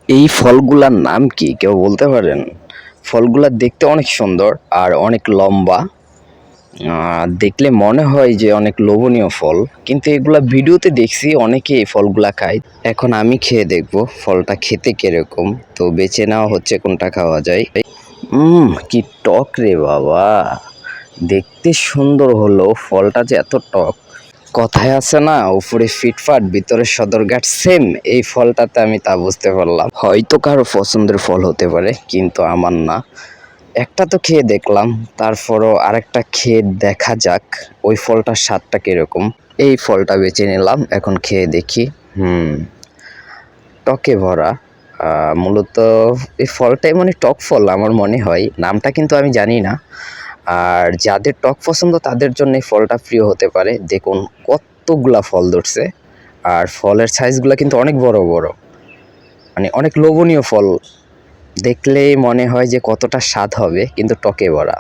এই ফলগুলার নাম কি কেউ বলতে পারেন? ফলগুলা দেখতে অনেক সুন্দর আর অনেক লম্বা। দেখলে মনে হয় যে অনেক লোভনীয় ফল, কিন্তু এগুলা ভিডিওতে দেখছি অনেকে এই ফলগুলা খায়। এখন আমি খেয়ে দেখবো ফলটা খেতে কিরকম। তো বেছে নেওয়া হচ্ছে কোনটা খাওয়া যায়। কি টক রে বাবা! দেখতে সুন্দর হলো ফলটা যে এত টক। কথায় আছে না, উপরে ফিটফাট ভিতরে সদরঘাট, সেম এই ফলটাতে আমি তা বুঝতে পারলাম। হয়তো কারো পছন্দের ফল হতে পারে, কিন্তু আমার না। একটা তো খেয়ে দেখলাম, তারপরও আরেকটা খেয়ে দেখা যাক ওই ফলটার স্বাদটা কিরকম। এই ফলটা বেছে নিলাম, এখন খেয়ে দেখি। হুম টকে ভরা। মূলত এই ফলটাই মানে টক ফল আমার মনে হয়, নামটা কিন্তু আমি জানি না। আর যাদের টক পছন্দ তাদের জন্য এই ফলটা প্রিয় হতে পারে। দেখুন কতগুলা ফল ধরছে, আর ফলের সাইজগুলা কিন্তু অনেক বড় বড়, মানে অনেক লোভনীয় ফল। দেখলেই মনে হয় যে কতটা স্বাদ হবে, কিন্তু টকে ভরা।